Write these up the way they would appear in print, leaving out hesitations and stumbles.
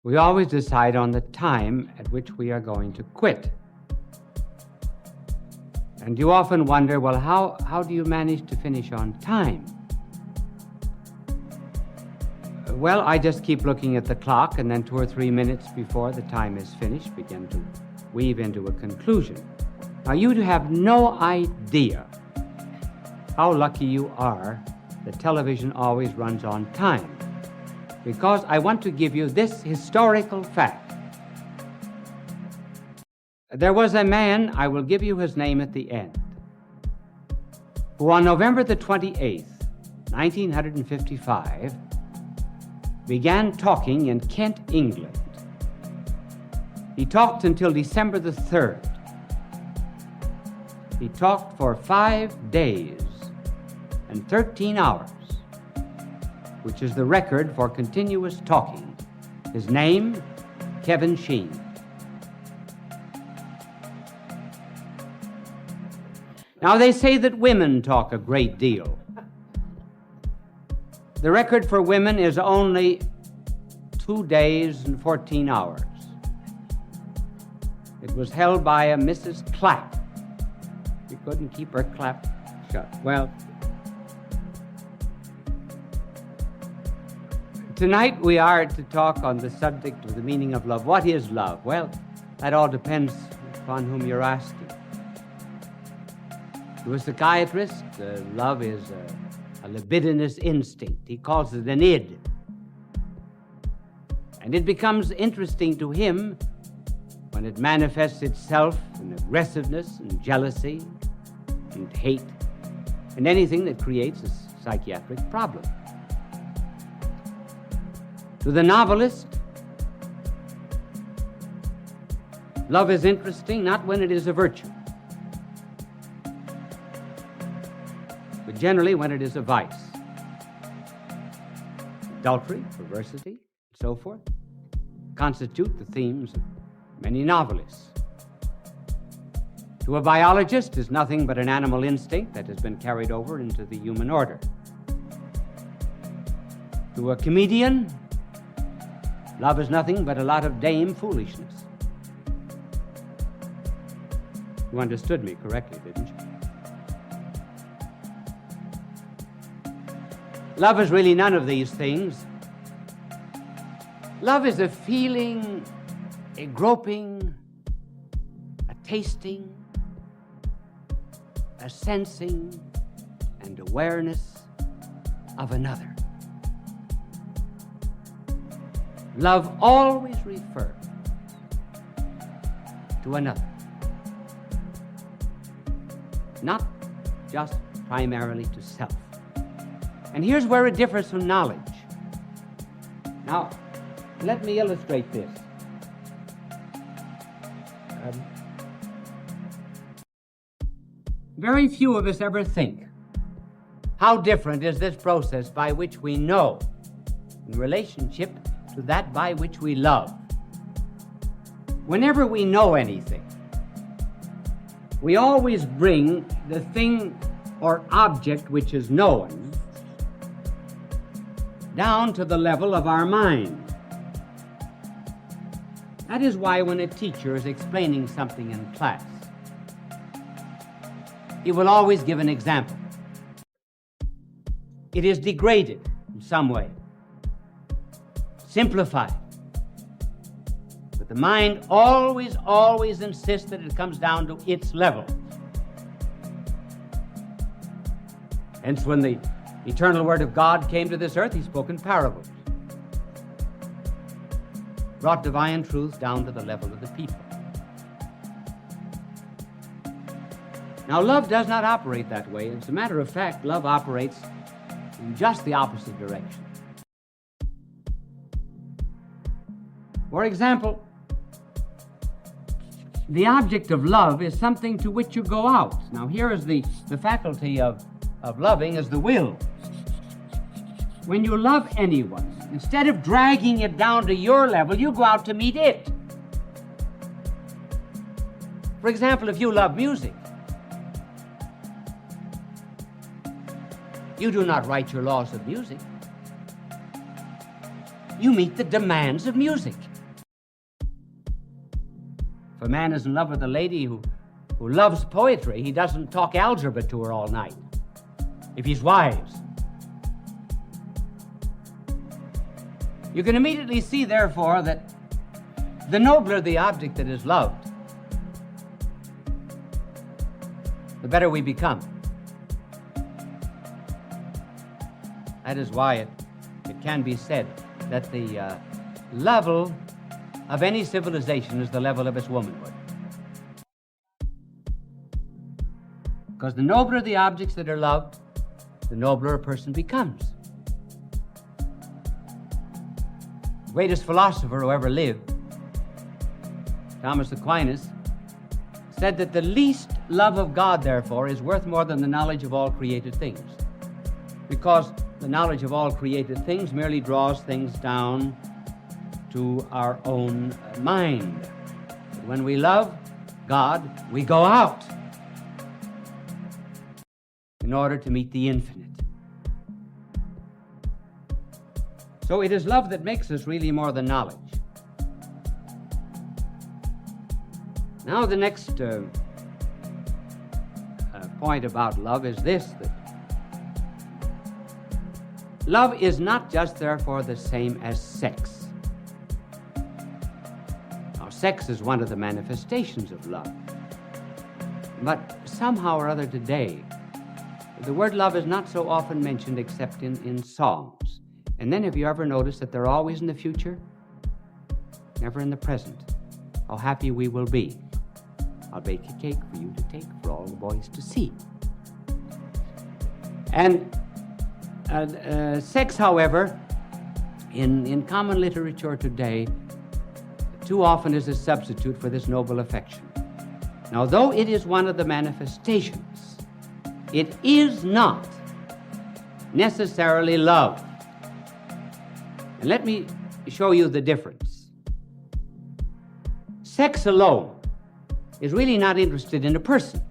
we always decide on the time at which we are going to quit. And you often wonder, well, how do you manage to finish on time? Well, I just keep looking at the clock, and then 2 or 3 minutes before the time is finished, begin to weave into a conclusion. Now, you have no idea how lucky you are that television always runs on time, because I want to give you this historical fact. There was a man, I will give you his name at the end, who on November the 28th, 1955, began talking in Kent, England. He talked until December the 3rd. He talked for 5 days and 13 hours, which is the record for continuous talking. His name, Kevin Sheen. Now, they say that women talk a great deal. The record for women is only 2 days and 14 hours. It was held by a Mrs. Clapp. She couldn't keep her clap shut. Well, tonight we are to talk on the subject of the meaning of love. What is love? Well, that all depends upon whom you're asking. To a psychiatrist, love is a libidinous instinct. He calls it an id. And it becomes interesting to him when it manifests itself in aggressiveness and jealousy and hate and anything that creates a psychiatric problem. To the novelist, love is interesting not when it is a virtue, but generally when it is a vice. Adultery, perversity, and so forth constitute the themes of many novelists. To a biologist, is nothing but an animal instinct that has been carried over into the human order. To a comedian, love is nothing but a lot of dame foolishness. You understood me correctly, didn't you? Love is really none of these things. Love is a feeling, a groping, a tasting, a sensing, and awareness of another. Love always refers to another, not just primarily to self. And here's where it differs from knowledge. Now, let me illustrate this. Very few of us ever think, how different is this process by which we know in relationship to that by which we love? Whenever we know anything, we always bring the thing or object which is known down to the level of our mind. That is why when a teacher is explaining something in class, he will always give an example. It is degraded in some way, simplified. But the mind always insists that it comes down to its level. Hence, when the eternal Word of God came to this earth, he spoke in parables, brought divine truth down to the level of the people. Now, love does not operate that way. As a matter of fact, love operates in just the opposite direction. For example, the object of love is something to which you go out. Now, here is the faculty of loving is the will. When you love anyone, instead of dragging it down to your level, you go out to meet it. For example, if you love music, you do not write your laws of music. You meet the demands of music. If a man is in love with a lady who loves poetry, he doesn't talk algebra to her all night. If he's wise. You can immediately see, therefore, that the nobler the object that is loved, the better we become. That is why it can be said that the level of any civilization is the level of its womanhood. Because the nobler the objects that are loved, the nobler a person becomes. The greatest philosopher who ever lived, Thomas Aquinas, said that the least love of God, therefore, is worth more than the knowledge of all created things. Because the knowledge of all created things merely draws things down to our own mind. But when we love God, we go out in order to meet the infinite. So it is love that makes us really more than knowledge. Now the next point about love is this, that love is not just therefore the same as sex. Now, sex is one of the manifestations of love. But somehow or other today, the word love is not so often mentioned except in songs. And then have you ever noticed that they're always in the future? Never in the present. How happy we will be. I'll bake a cake for you to take for all the boys to see. And sex, however, in common literature today, too often is a substitute for this noble affection. Now, though it is one of the manifestations, it is not necessarily love. And let me show you the difference. Sex alone is really not interested in a person.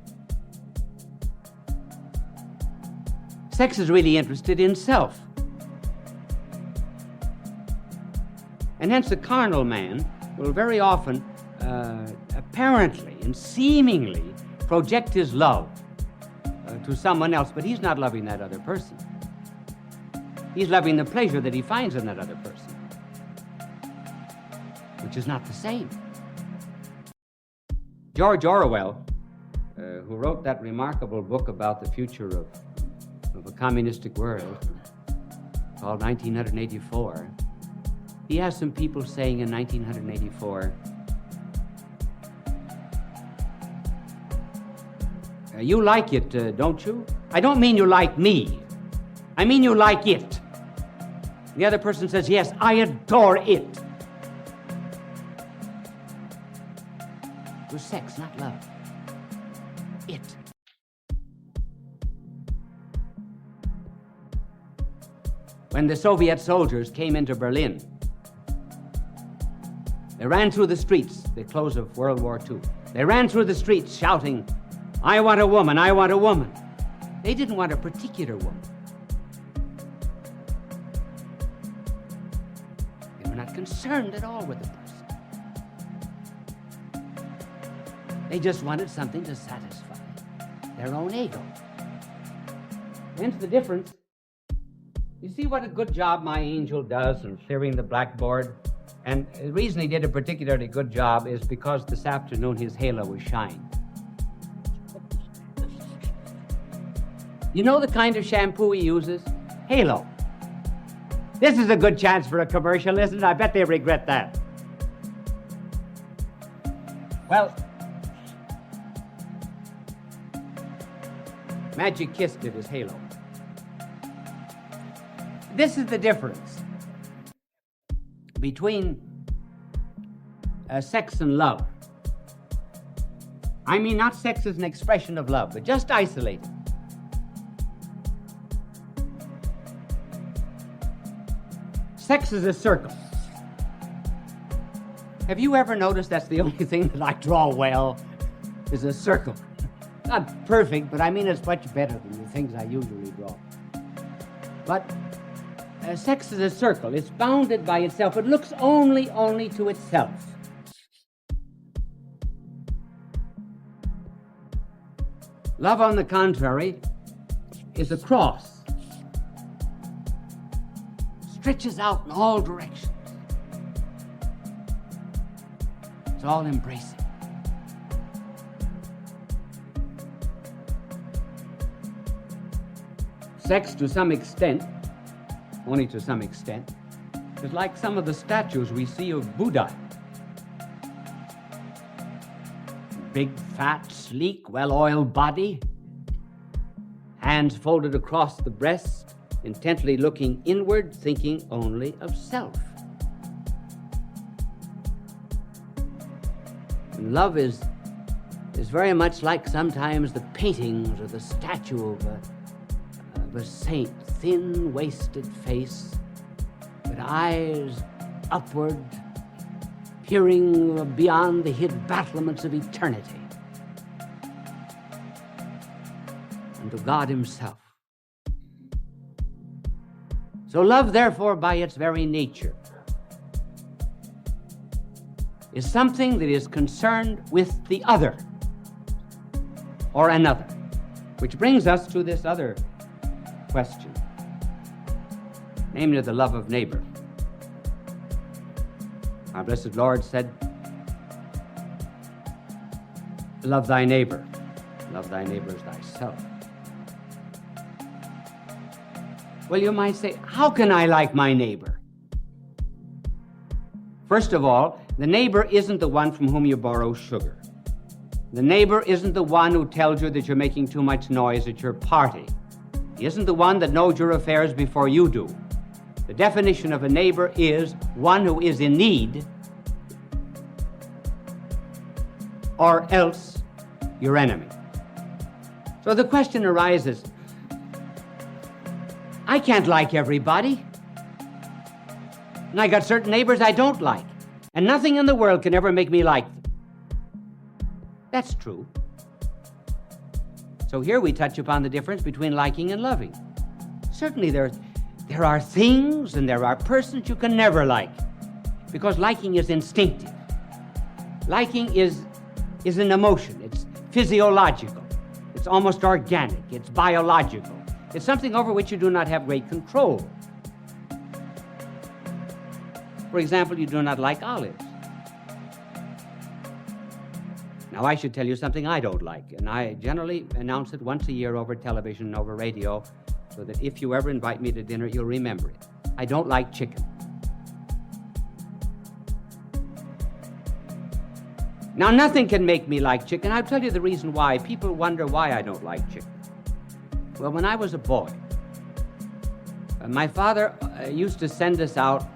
Sex is really interested in self. And hence a carnal man will very often, apparently and seemingly, project his love to someone else, but he's not loving that other person. He's loving the pleasure that he finds in that other person, which is not the same. George Orwell, who wrote that remarkable book about the future of a communistic world called 1984, he has some people saying in 1984, you like it, don't you? I don't mean you like me. I mean you like it. The other person says, yes, I adore it. It was sex, not love. It. When the Soviet soldiers came into Berlin, they ran through the streets, the close of World War II. They ran through the streets shouting, I want a woman, I want a woman. They didn't want a particular woman. They were not concerned at all with the person. They just wanted something to satisfy their own ego. Hence the difference. You see what a good job my angel does in clearing the blackboard? And the reason he did a particularly good job is because this afternoon his halo was shining. You know the kind of shampoo he uses? Halo. This is a good chance for a commercial, isn't it? I bet they regret that. Well, Magic Kiss did his halo. This is the difference between sex and love. I mean, not sex as an expression of love, but just isolated. Sex is a circle. Have you ever noticed that's the only thing that I draw well, is a circle? Not perfect, but I mean it's much better than the things I usually draw. But sex is a circle. It's bounded by itself. It looks only to itself. Love, on the contrary, is a cross. Stretches out in all directions. It's all embracing. Sex, to some extent, only to some extent, is like some of the statues we see of Buddha. Big, fat, sleek, well-oiled body, hands folded across the breast, intently looking inward, thinking only of self. And love is very much like sometimes the paintings or the statue of a saint, thin-waisted face, with eyes upward, peering beyond the hid battlements of eternity, and to God himself. So love, therefore, by its very nature, is something that is concerned with the other, or another, which brings us to this other question, namely the love of neighbor. Our blessed Lord said, love thy neighbor as thyself. Well, you might say, how can I like my neighbor? First of all, the neighbor isn't the one from whom you borrow sugar. The neighbor isn't the one who tells you that you're making too much noise at your party. He isn't the one that knows your affairs before you do. The definition of a neighbor is one who is in need, or else your enemy. So the question arises, I can't like everybody, and I got certain neighbors I don't like, and nothing in the world can ever make me like them. That's true. So here we touch upon the difference between liking and loving. Certainly there are things and there are persons you can never like, because liking is instinctive. Liking is an emotion. It's physiological. It's almost organic. It's biological. It's something over which you do not have great control. For example, you do not like olives. Now, I should tell you something I don't like, and I generally announce it once a year over television and over radio, so that if you ever invite me to dinner, you'll remember it. I don't like chicken. Now, nothing can make me like chicken. I'll tell you the reason why. People wonder why I don't like chicken. Well, when I was a boy, my father used to send us out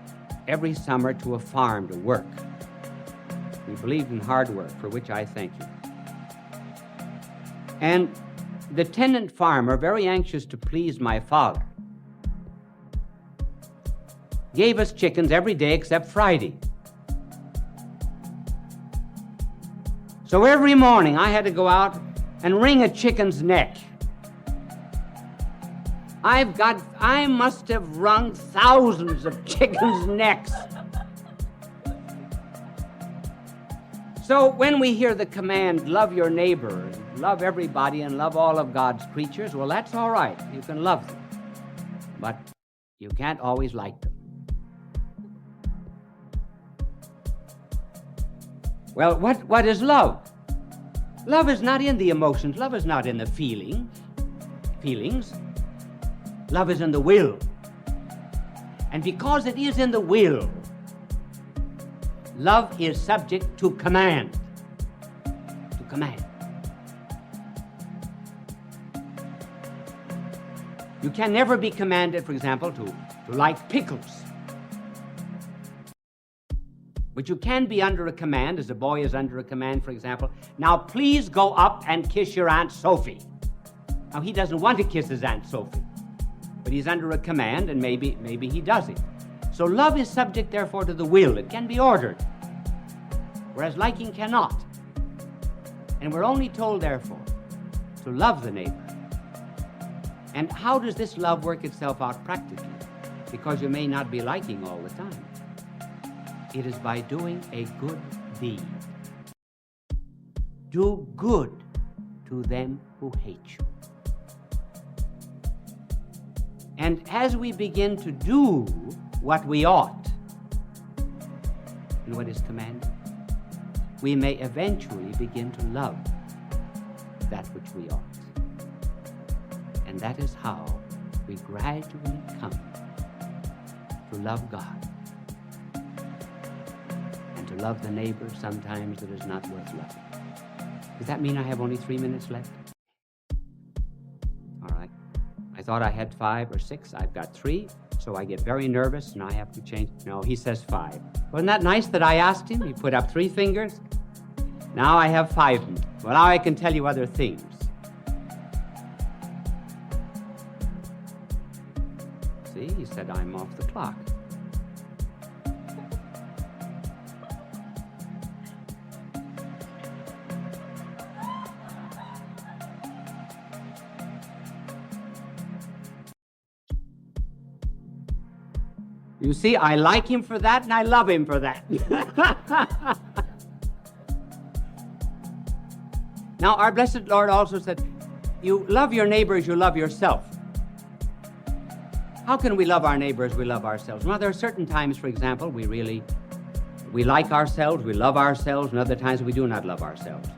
every summer to a farm to work. He believed in hard work, for which I thank you. And the tenant farmer, very anxious to please my father, gave us chickens every day except Friday. So every morning I had to go out and wring a chicken's neck. I must have wrung thousands of chickens' necks. So when we hear the command, love your neighbor, love everybody, and love all of God's creatures, well, that's all right. You can love them. But you can't always like them. Well, what is love? Love is not in the emotions. Love is not in the feelings. Love is in the will. And because it is in the will, love is subject to command. To command. You can never be commanded, for example, to like pickles. But you can be under a command, as a boy is under a command, for example. Now, please go up and kiss your Aunt Sophie. Now, he doesn't want to kiss his Aunt Sophie, but he's under a command, and maybe he does it. So love is subject, therefore, to the will. It can be ordered, whereas liking cannot. And we're only told, therefore, to love the neighbor. And how does this love work itself out practically? Because you may not be liking all the time. It is by doing a good deed. Do good to them who hate you. And as we begin to do what we ought and what is commanded, we may eventually begin to love that which we ought. And that is how we gradually come to love God and to love the neighbor sometimes that is not worth loving. Does that mean I have only 3 minutes left? All right. I thought I had 5 or 6. I've got 3, so I get very nervous and I have to change. No, he says 5. Wasn't that nice that I asked him? He put up 3 fingers. Now I have 5. Well, now I can tell you other things. See, he said I'm off the clock. You see, I like him for that and I love him for that. Now, our blessed Lord also said, you love your neighbor as you love yourself. How can we love our neighbor as we love ourselves? Well, there are certain times, for example, we like ourselves, we love ourselves, and other times we do not love ourselves.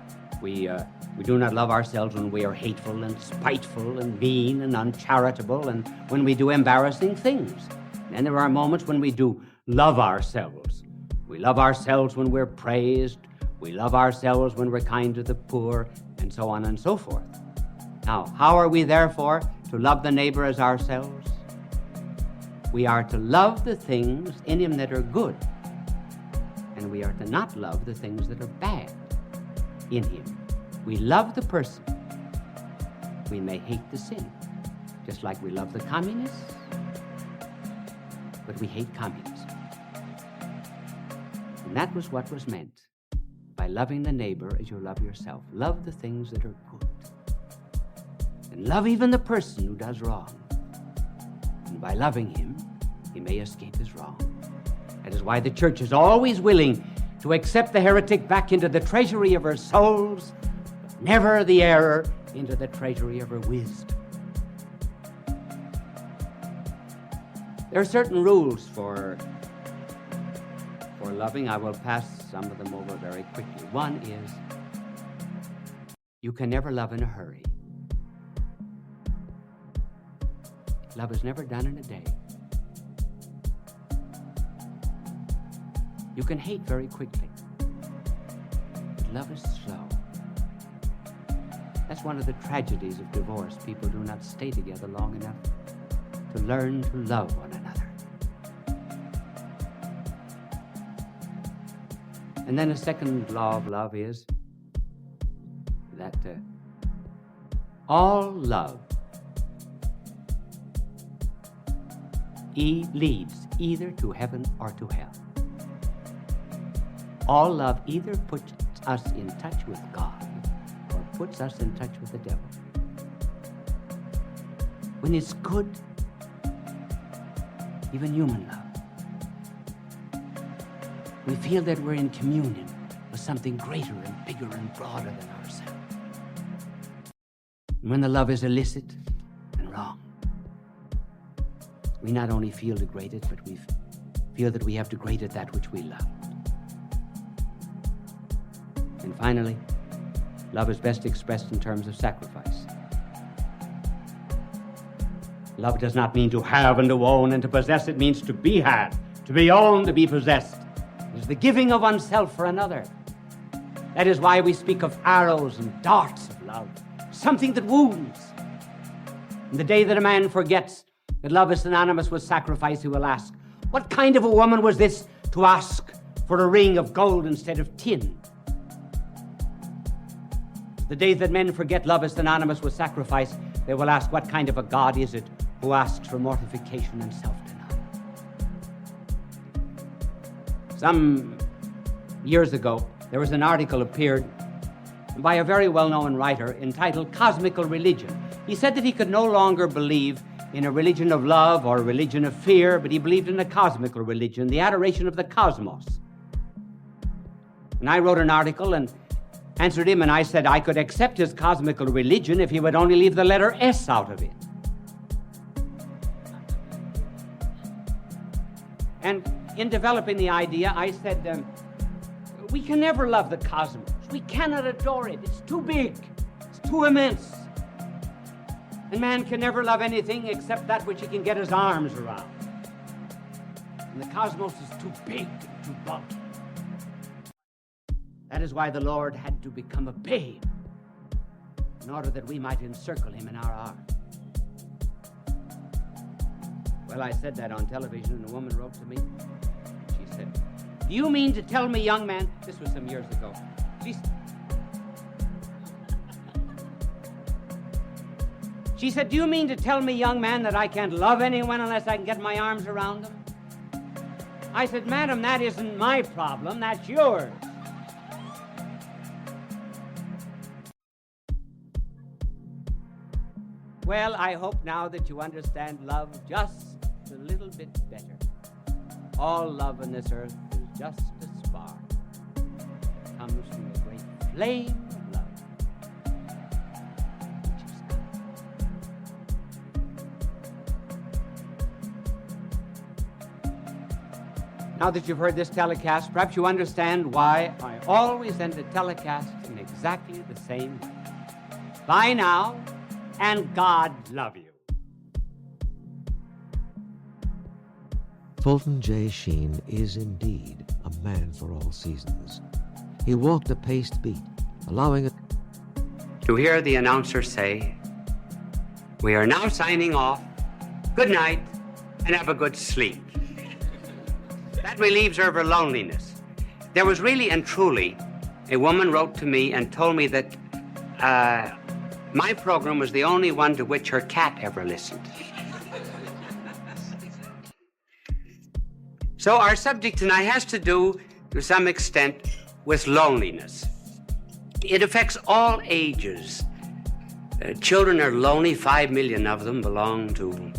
We do not love ourselves when we are hateful and spiteful and mean and uncharitable and when we do embarrassing things. And there are moments when we do love ourselves. We love ourselves when we're praised. We love ourselves when we're kind to the poor, and so on and so forth. Now, how are we therefore to love the neighbor as ourselves? We are to love the things in him that are good, and we are to not love the things that are bad in him. We love the person. We may hate the sin, just like we love the communists, but we hate communism. And that was what was meant by loving the neighbor as you love yourself. Love the things that are good. And love even the person who does wrong. And by loving him, he may escape his wrong. That is why the church is always willing to accept the heretic back into the treasury of her souls, but never the error into the treasury of her wisdom. There are certain rules for loving. I will pass some of them over very quickly. One is, you can never love in a hurry. Love is never done in a day. You can hate very quickly, but love is slow. That's one of the tragedies of divorce. People do not stay together long enough to learn to love one another. And then a second law of love is that all love leads either to heaven or to hell. All love either puts us in touch with God or puts us in touch with the devil. When it's good, even human love, we feel that we're in communion with something greater and bigger and broader than ourselves. And when the love is illicit and wrong, we not only feel degraded, but we feel that we have degraded that which we love. And finally, love is best expressed in terms of sacrifice. Love does not mean to have and to own and to possess. It means to be had, to be owned, to be possessed. It is the giving of oneself for another. That is why we speak of arrows and darts of love, something that wounds. And the day that a man forgets that love is synonymous with sacrifice, he will ask, what kind of a woman was this to ask for a ring of gold instead of tin? The day that men forget love is synonymous with sacrifice, they will ask, what kind of a God is it who asks for mortification and self-denial? Some years ago, there was an article appeared by a very well-known writer entitled Cosmical Religion. He said that he could no longer believe in a religion of love or a religion of fear, but he believed in a cosmical religion, the adoration of the cosmos. And I wrote an article, and answered him, and I said I could accept his cosmical religion if he would only leave the letter S out of it. And in developing the idea, I said, we can never love the cosmos. We cannot adore it. It's too big. It's too immense. And man can never love anything except that which he can get his arms around. And the cosmos is too big and too bulky. That is why the Lord had to become a babe, in order that we might encircle him in our arms. Well, I said that on television, and a woman wrote to me. She said, "Do you mean to tell me, young man," this was some years ago, she said, "Do you mean to tell me, young man, that I can't love anyone unless I can get my arms around them?" I said, "Madam, that isn't my problem, that's yours." Well, I hope now that you understand love just a little bit better. All love on this earth is just a spark. It comes from the great flame of love, which is God. Now that you've heard this telecast, perhaps you understand why I always end the telecast in exactly the same way. Bye now, and God love you. Fulton J. Sheen is indeed a man for all seasons. He walked a paced beat, allowing it To hear the announcer say, "We are now signing off. Good night, and have a good sleep." That relieves her of her loneliness. There was really and truly, a woman wrote to me and told me that my program was the only one to which her cat ever listened. So our subject tonight has to do, to some extent, with loneliness. It affects all ages. Children are lonely. 5 million of them belong to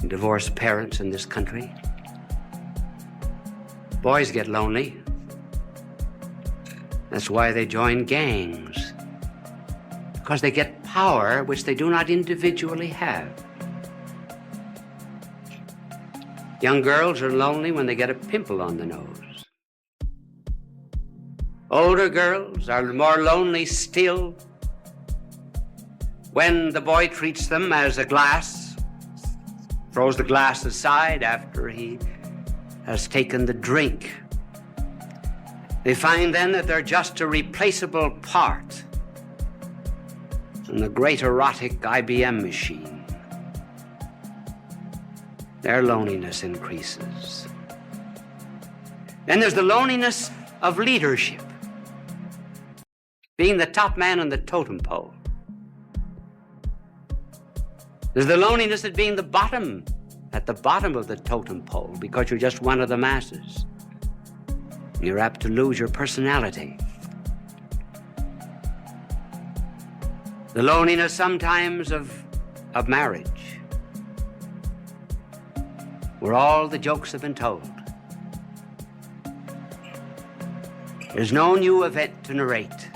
divorced parents in this country. Boys get lonely. That's why they join gangs, because they get power which they do not individually have. Young girls are lonely when they get a pimple on the nose. Older girls are more lonely still when the boy treats them as a glass, throws the glass aside after he has taken the drink. They find then that they're just a replaceable part in the great erotic IBM machine. Their loneliness increases. Then there's the loneliness of leadership, being the top man on the totem pole. There's the loneliness of being at the bottom of the totem pole, because you're just one of the masses. You're apt to lose your personality. The loneliness sometimes of marriage, where all the jokes have been told. There's no new event to narrate.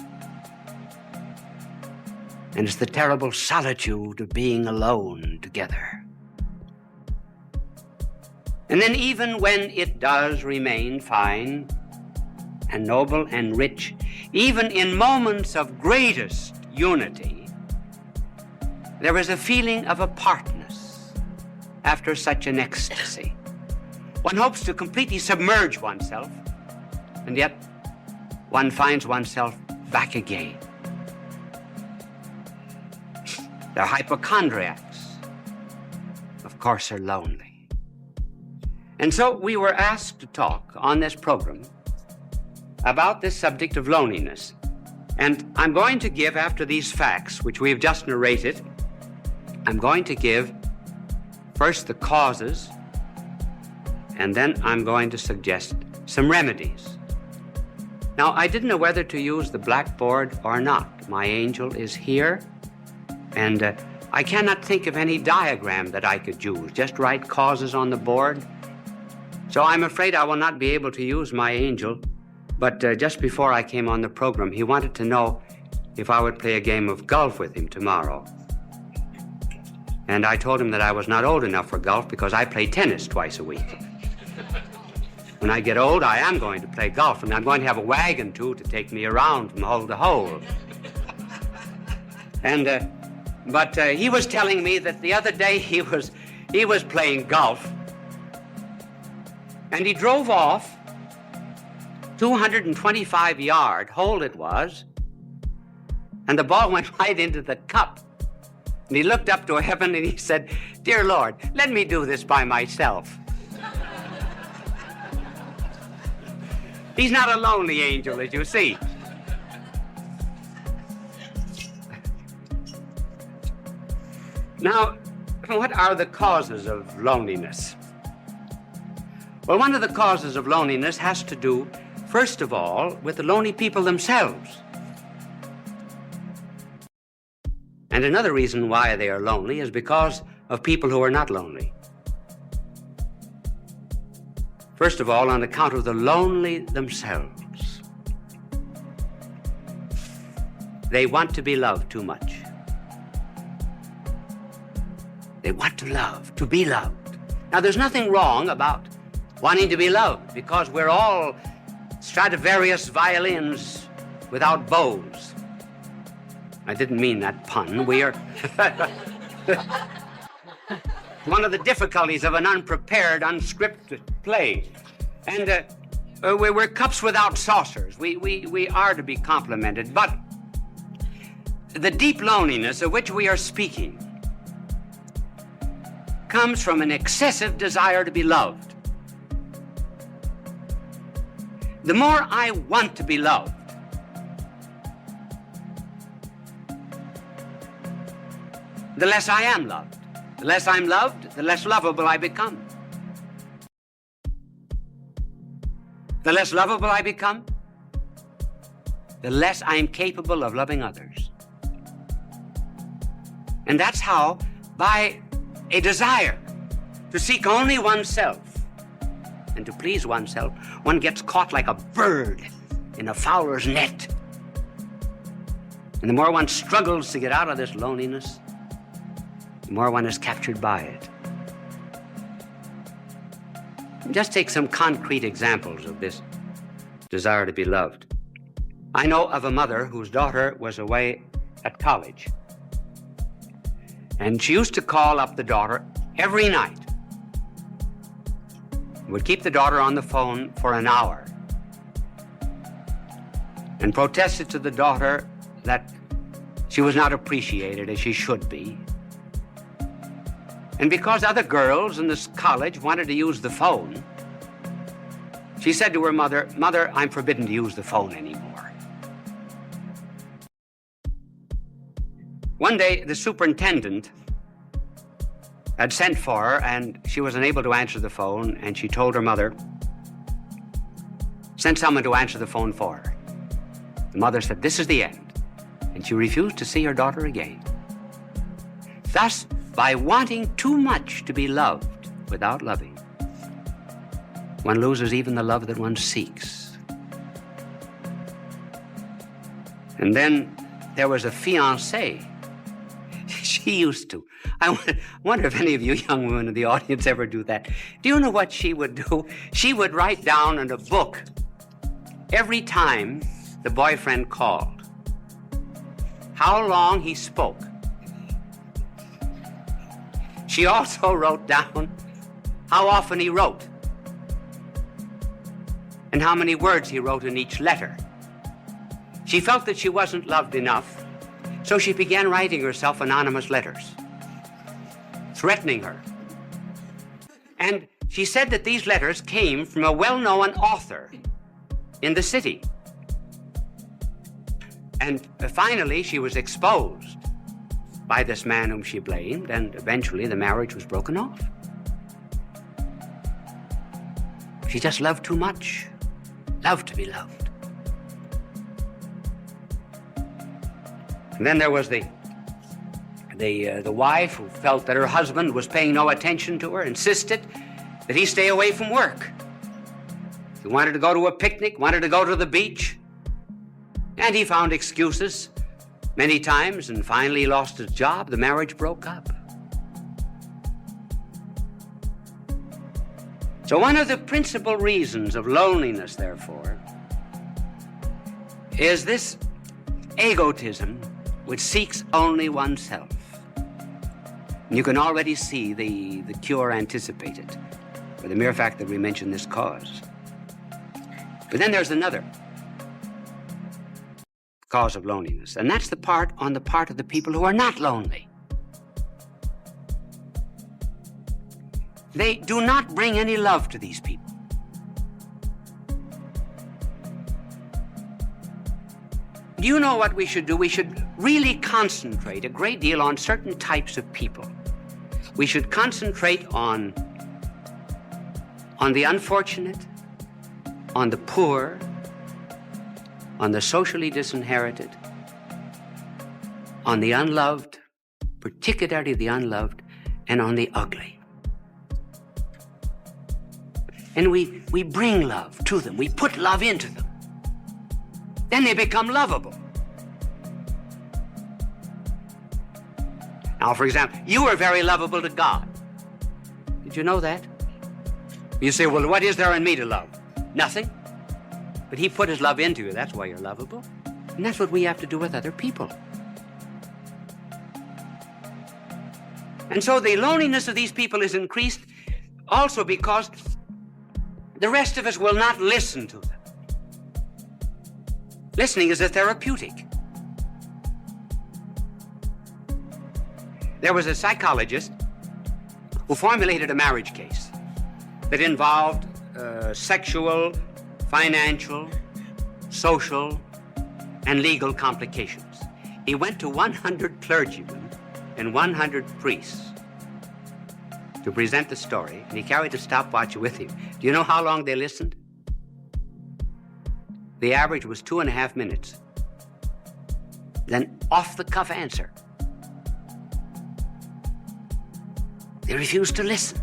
And it's the terrible solitude of being alone together. And then even when it does remain fine and noble and rich, even in moments of greatest unity, there is a feeling of apartness after such an ecstasy. One hopes to completely submerge oneself, and yet one finds oneself back again. They're hypochondriacs. Of course, they're lonely. And so we were asked to talk on this program about this subject of loneliness. And I'm going to give, after these facts, which we have just narrated, I'm going to give first the causes, and then I'm going to suggest some remedies. Now, I didn't know whether to use the blackboard or not. My angel is here, and I cannot think of any diagram that I could use. Just write causes on the board. So I'm afraid I will not be able to use my angel, But just before I came on the program, he wanted to know if I would play a game of golf with him tomorrow. And I told him that I was not old enough for golf because I play tennis twice a week. When I get old, I am going to play golf, and I'm going to have a wagon, too, to take me around from hole to hole. And, but he was telling me that the other day he was playing golf, and he drove off 225-yard hole it was, and the ball went right into the cup. And he looked up to heaven and he said, "Dear Lord, let me do this by myself." He's not a lonely angel, as you see. Now, what are the causes of loneliness? Well, one of the causes of loneliness has to do, first of all, with the lonely people themselves. And another reason why they are lonely is because of people who are not lonely. First of all, on account of the lonely themselves. They want to be loved too much. They want to love, to be loved. Now, there's nothing wrong about wanting to be loved, because we're all Stradivarius violins without bows. I didn't mean that pun. We are... One of the difficulties of an unprepared, unscripted play. And we're cups without saucers. We are to be complimented. But the deep loneliness of which we are speaking comes from an excessive desire to be loved. The more I want to be loved, the less I am loved. The less I'm loved, the less lovable I become. The less lovable I become, the less I'm capable of loving others. And that's how, by a desire to seek only oneself and to please oneself, one gets caught like a bird in a fowler's net. And the more one struggles to get out of this loneliness, the more one is captured by it. Just take some concrete examples of this desire to be loved. I know of a mother whose daughter was away at college. And she used to call up the daughter every night. Would keep the daughter on the phone for an hour and protested to the daughter that she was not appreciated as she should be. And because other girls in this college wanted to use the phone, she said to her mother, "Mother, I'm forbidden to use the phone anymore." One day, the superintendent had sent for her, and she was unable to answer the phone, and she told her mother, "Send someone to answer the phone for her." The mother said, "This is the end," and she refused to see her daughter again. Thus, by wanting too much to be loved without loving, one loses even the love that one seeks. And then there was a fiancée. She used to. I wonder if any of you young women in the audience ever do that. Do you know what she would do? She would write down in a book every time the boyfriend called how long he spoke. She also wrote down how often he wrote and how many words he wrote in each letter. She felt that she wasn't loved enough, so she began writing herself anonymous letters, threatening her. And she said that these letters came from a well-known author in the city. And finally, she was exposed by this man whom she blamed, and eventually the marriage was broken off. She just loved too much, loved to be loved. And then there was the wife who felt that her husband was paying no attention to her, insisted that he stay away from work. He wanted to go to a picnic, wanted to go to the beach. And he found excuses many times and finally lost his job. The marriage broke up. So one of the principal reasons of loneliness, therefore, is this egotism which seeks only oneself. And you can already see the cure anticipated for the mere fact that we mention this cause. But then there's another cause of loneliness, and that's on the part of the people who are not lonely. They do not bring any love to these people. Do you know what we should do? We should really concentrate a great deal on certain types of people. We should concentrate on the unfortunate, on the poor, on the socially disinherited, on the unloved, particularly the unloved, and on the ugly. And we bring love to them. We put love into them. Then they become lovable. Now, for example, you are very lovable to God. Did you know that? You say, well, what is there in me to love? Nothing. But he put his love into you. That's why you're lovable. And that's what we have to do with other people. And so the loneliness of these people is increased also because the rest of us will not listen to them. Listening is a therapeutic. There was a psychologist who formulated a marriage case that involved sexual, financial, social, and legal complications. He went to 100 clergymen and 100 priests to present the story, and he carried a stopwatch with him. Do you know how long they listened? The average was 2.5 minutes. Then off-the-cuff answer. They refused to listen.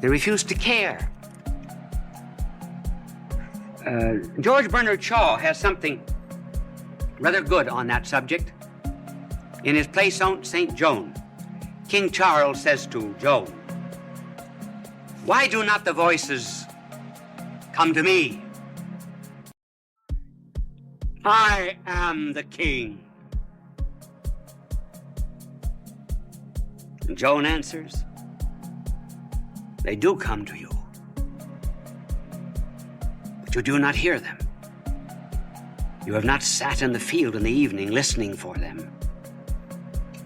They refused to care. George Bernard Shaw has something rather good on that subject. In his play St. Joan, King Charles says to Joan, "Why do not the voices come to me? I am the king." And Joan answers, "They do come to you, but you do not hear them. You have not sat in the field in the evening listening for them.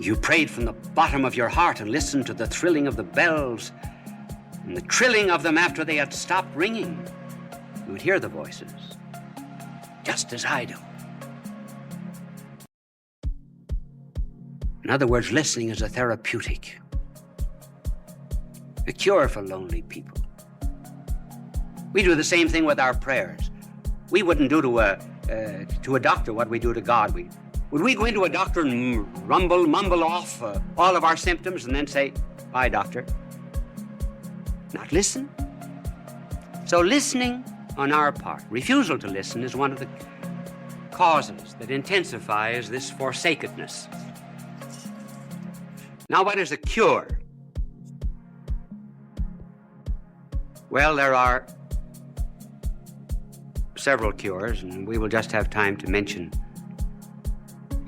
You prayed from the bottom of your heart and listened to the thrilling of the bells and the trilling of them after they had stopped ringing. You would hear the voices, just as I do." In other words, listening is a therapeutic, a cure for lonely people. We do the same thing with our prayers. We wouldn't do to a doctor what we do to God. Would we go into a doctor and mumble off all of our symptoms and then say, "Bye, doctor"? Not listen. So listening on our part, refusal to listen, is one of the causes that intensifies this forsakenness. Now, what is a cure? Well, there are several cures, and we will just have time to mention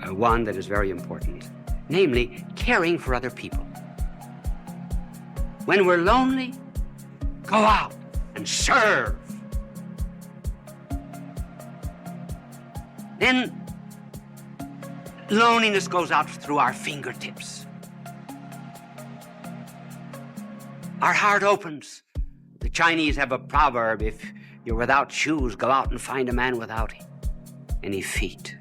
one that is very important, namely caring for other people. When we're lonely, go out and serve. Then loneliness goes out through our fingertips. Our heart opens. The Chinese have a proverb: if you're without shoes, go out and find a man without any feet.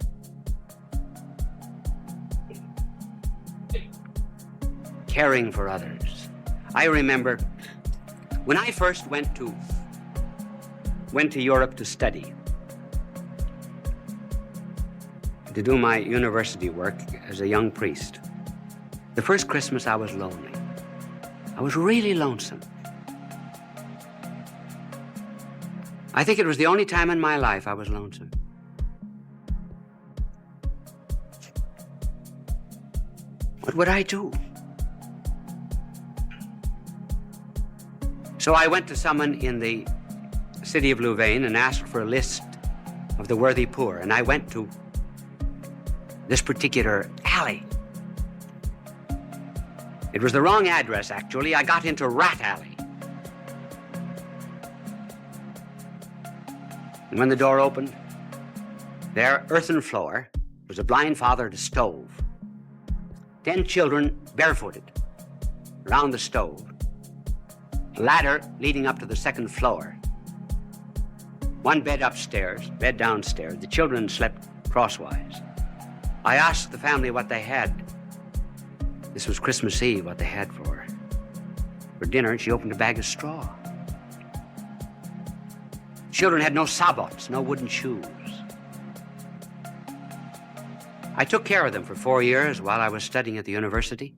Caring for others. I remember when I first went to Europe to study, to do my university work as a young priest. The first Christmas I was lonely. I was really lonesome. I think it was the only time in my life I was lonesome. What would I do? So I went to someone in the city of Louvain and asked for a list of the worthy poor, and I went to this particular alley. It was the wrong address, actually. I got into Rat Alley. And when the door opened, there, earthen floor, was a blind father at a stove. 10 children barefooted around the stove. A ladder leading up to the second floor. One bed upstairs, bed downstairs. The children slept crosswise. I asked the family what they had. This was Christmas Eve, what they had for dinner, and she opened a bag of straw. Children had no sabots, no wooden shoes. I took care of them for 4 years while I was studying at the university.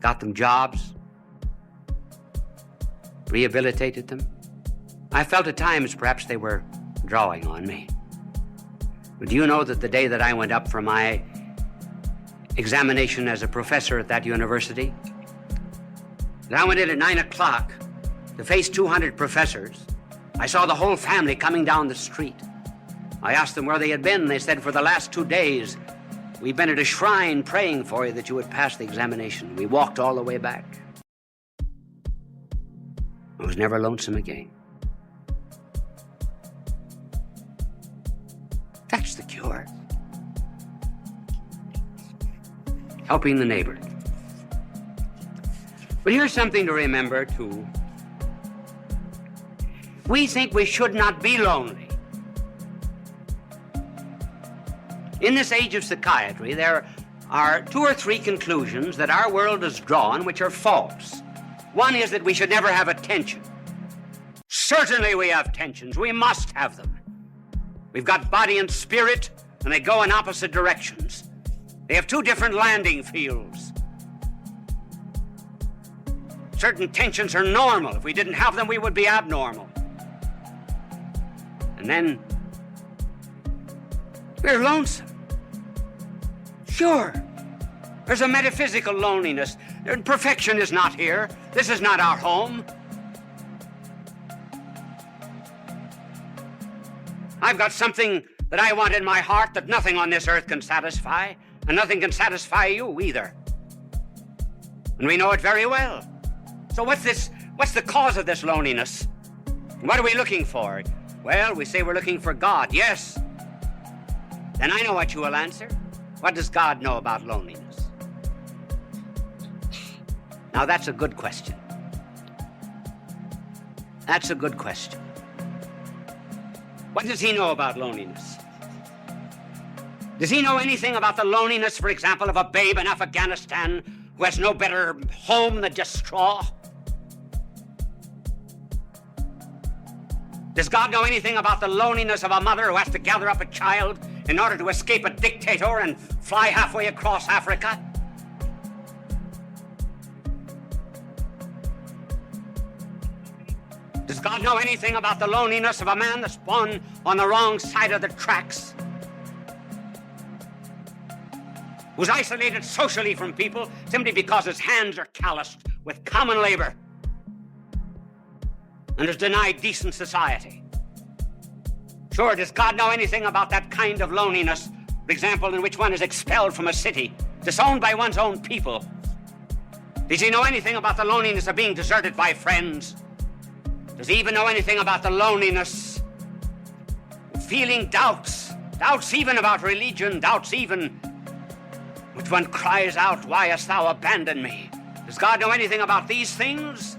Got them jobs, rehabilitated them. I felt at times perhaps they were drawing on me. But do you know that the day that I went up for my examination as a professor at that university, that I went in at 9 o'clock to face 200 professors, I saw the whole family coming down the street. I asked them where they had been. They said, for the last 2 days, we've been at a shrine praying for you that you would pass the examination. We walked all the way back. I was never lonesome again. That's the cure. Helping the neighbor. But here's something to remember, too. We think we should not be lonely. In this age of psychiatry, there are 2 or 3 conclusions that our world has drawn which are false. One is that we should never have a tension. Certainly we have tensions. We must have them. We've got body and spirit, and they go in opposite directions. They have 2 different landing fields. Certain tensions are normal. If we didn't have them, we would be abnormal. And then we're lonesome. Sure. There's a metaphysical loneliness. Perfection is not here. This is not our home. I've got something that I want in my heart that nothing on this earth can satisfy, and nothing can satisfy you either. And we know it very well. So what's the cause of this loneliness? What are we looking for? Well, we say we're looking for God. Yes. Then I know what you will answer. What does God know about loneliness? Now, that's a good question. That's a good question. What does he know about loneliness? Does he know anything about the loneliness, for example, of a babe in Afghanistan who has no better home than just straw? Does God know anything about the loneliness of a mother who has to gather up a child in order to escape a dictator and fly halfway across Africa? Does God know anything about the loneliness of a man that's born on the wrong side of the tracks? Who's isolated socially from people simply because his hands are calloused with common labor and is denied decent society? Sure, does God know anything about that kind of loneliness, for example, in which one is expelled from a city, disowned by one's own people? Does he know anything about the loneliness of being deserted by friends? Does he even know anything about the loneliness of feeling doubts even about religion, doubts even which one cries out, "Why hast thou abandoned me?" Does God know anything about these things?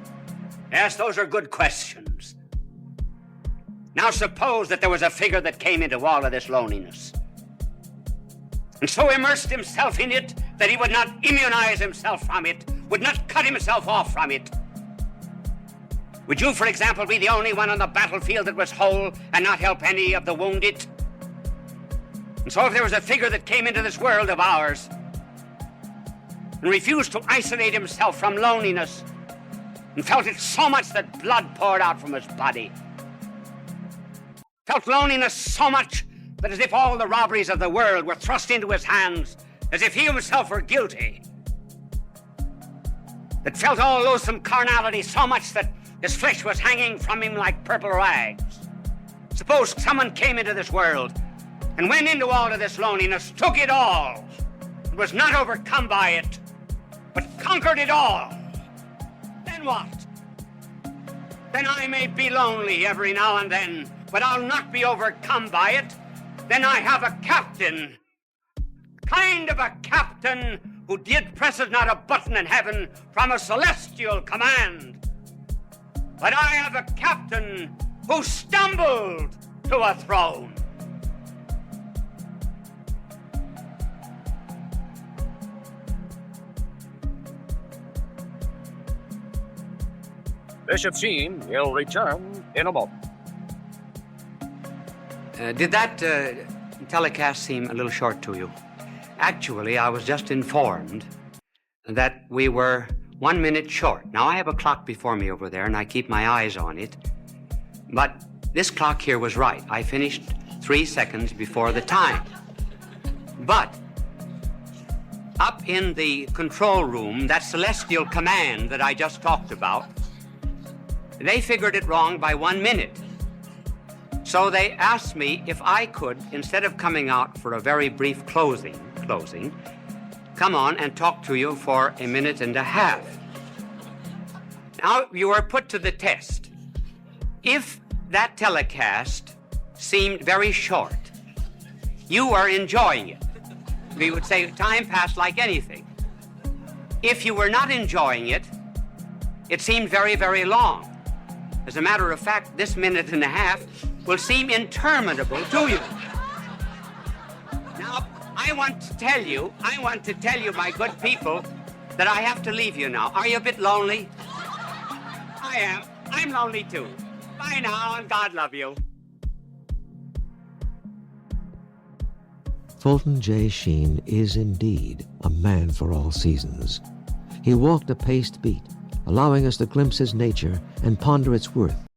Yes, those are good questions. Now suppose that there was a figure that came into all of this loneliness and so immersed himself in it that he would not immunize himself from it, would not cut himself off from it. Would you, for example, be the only one on the battlefield that was whole and not help any of the wounded? And so if there was a figure that came into this world of ours and refused to isolate himself from loneliness and felt it so much that blood poured out from his body, felt loneliness so much that as if all the robberies of the world were thrust into his hands, as if he himself were guilty. That felt all loathsome carnality so much that his flesh was hanging from him like purple rags. Suppose someone came into this world and went into all of this loneliness, took it all, and was not overcome by it, but conquered it all. Then what? Then I may be lonely every now and then, but I'll not be overcome by it. Then I have a captain, kind of a captain who did presses not a button in heaven from a celestial command. But I have a captain who stumbled to a throne. Bishop Sheen will return in a moment. Did that telecast seem a little short to you? Actually, I was just informed that we were 1 minute short. Now, I have a clock before me over there, and I keep my eyes on it. But this clock here was right. I finished 3 seconds before the time. But up in the control room, that celestial command that I just talked about, they figured it wrong by 1 minute. So they asked me if I could, instead of coming out for a very brief closing, come on and talk to you for 1.5 minutes. Now you are put to the test. If that telecast seemed very short, you are enjoying it. We would say time passed like anything. If you were not enjoying it, it seemed very, very long. As a matter of fact, this 1.5 minutes will seem interminable to you. Now, I want to tell you, my good people, that I have to leave you now. Are you a bit lonely? I am. I'm lonely too. Bye now, and God love you. Fulton J. Sheen is indeed a man for all seasons. He walked a paced beat, allowing us to glimpse his nature and ponder its worth